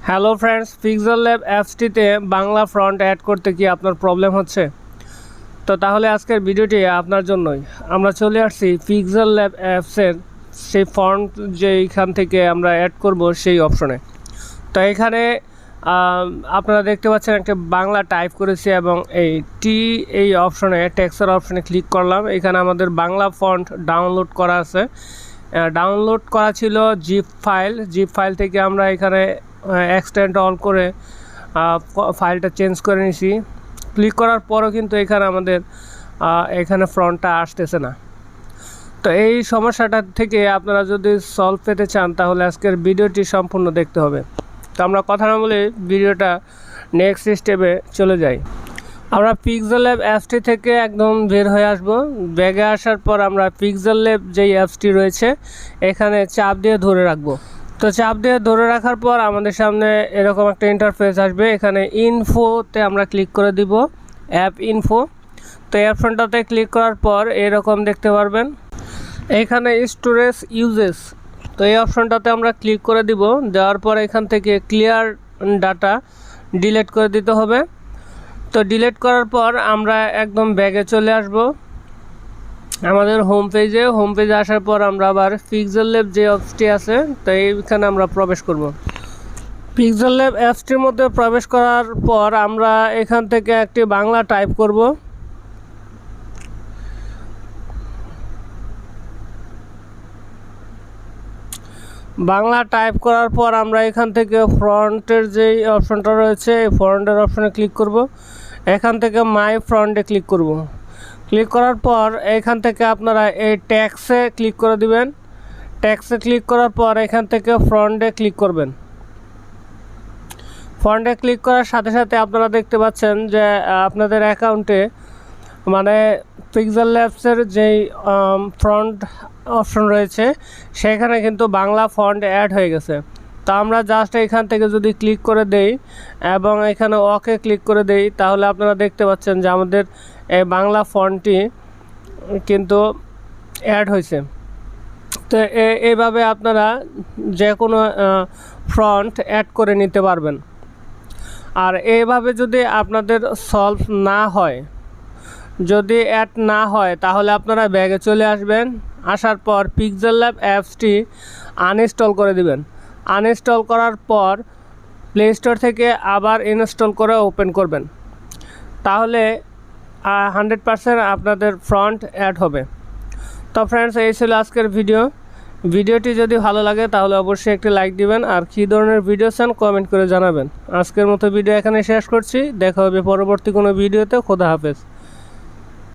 Hello friends, PixelLab অ্যাপসটিতে Bangla font add করতে কি আপনার প্রবলেম হচ্ছে? তো তাহলে আজকের ভিডিওটি আপনার জন্যই। আমরা চলে আসছি পিক্সেলল্যাব অ্যাপসের সেই ফন্ট যেইখান থেকে আমরা অ্যাড করব সেই অপশনে। তো এখানে আপনারা দেখতে পাচ্ছেন একটা বাংলা টাইপ করেছি এবং এই অপশনে টেক্সটের অপশনে ক্লিক করলাম। এখানে আমাদের বাংলা ফন্ট ডাউনলোড করা আছে। ডাউনলোড করা ছিল জিপ ফাইল থেকে আমরা এখানে এক্সটেন্ড অন করে ফাইলটা চেঞ্জ করে নিছি। ক্লিক করার পরও কিন্তু এখানে আমাদের এখানে ফন্টটা আসতেছে না। তো এই সমস্যাটা থেকে আপনারা যদি সলভ পেতে চান তাহলে আজকের ভিডিওটি সম্পূর্ণ দেখতে হবে। তো আমরা কথা না বলে ভিডিওটা নেক্সট স্টেপে চলে যাই। আমরা পিক্সেলল্যাব অ্যাপসটি থেকে একদম বের হয়ে আসব। ব্যাগে আসার পর আমরা পিক্সেলল্যাব যেই অ্যাপসটি রয়েছে এখানে চাপ দিয়ে ধরে রাখবো। তো চাপ দিয়ে ধরে রাখার পর আমাদের সামনে এরকম একটা ইন্টারফেস আসবে। এখানে ইনফোতে আমরা ক্লিক করে দিব, অ্যাপ ইনফো। তো এই অপশনটাতে ক্লিক করার পর এরকম দেখতে পারবেন এখানে স্টোরেজ ইউজেস। তো এই অপশনটাতে আমরা ক্লিক করে দিব। দেওয়ার পর এখান থেকে ক্লিয়ার ডাটা ডিলিট করে দিতে হবে। তো ডিলিট করার পর আমরা একদম ব্যাগে চলে আসব আমাদের হোম পেজে আসার পর আমরা আবার পিক্সেলল্যাব যে অ্যাপসটি আছে তো এইখানে আমরা প্রবেশ করব। পিক্সেলল্যাব অ্যাপসটির মধ্যে প্রবেশ করার পর আমরা এখান থেকে একটি বাংলা টাইপ করব। বাংলা টাইপ করার পর আমরা এখান থেকে ফন্টের যেই অপশনটা রয়েছে এই ফন্টের অপশনে ক্লিক করব। এখান থেকে মাই ফন্টে ক্লিক করব। ক্লিক করার পর এখান থেকে আপনারা এই ট্যাক্সে ক্লিক করে দিবেন। ট্যাক্সে ক্লিক করার পর এখান থেকে ফন্টে ক্লিক করবেন। ফন্টে ক্লিক করার সাথে সাথে আপনারা দেখতে পাচ্ছেন যে আপনাদের অ্যাকাউন্টে মানে পিক্সেলল্যাবসের যেই ফন্ট অপশন রয়েছে সেখানে কিন্তু বাংলা ফন্ট অ্যাড হয়ে গেছে। তো আমরা জাস্ট এখান থেকে যদি ক্লিক করে দেই এবং এখানে ওকে ক্লিক করে দেই তাহলে আপনারা দেখতে পাচ্ছেন যে আমাদের এই বাংলা ফন্টটি কিন্তু অ্যাড হয়েছে। তো এইভাবে আপনারা যে কোনো ফন্ট অ্যাড করে নিতে পারবেন। আর এইভাবে যদি আপনাদের সলভ না হয়, যদি অ্যাড না হয় তাহলে আপনারা ব্যাগে চলে আসবেন। আসার পর পিক্সেলল্যাব অ্যাপসটি আনইনস্টল করে দিবেন। আনইনস্টল করার পর প্লে স্টোর থেকে আবার ইনস্টল করে ওপেন করবেন। তাহলে 100% আপনাদের ফন্ট অ্যাড হবে। তো ফ্রেন্ডস, এই ছিল আজকের ভিডিওটি যদি ভালো লাগে তাহলে অবশ্যই একটি লাইক দিবেন। আর কী ধরনের ভিডিও চান কমেন্ট করে জানাবেন। আজকের মতো ভিডিও এখানে শেষ করছি। দেখা হবে পরবর্তী কোনো ভিডিওতে। খোদা হাফেজ।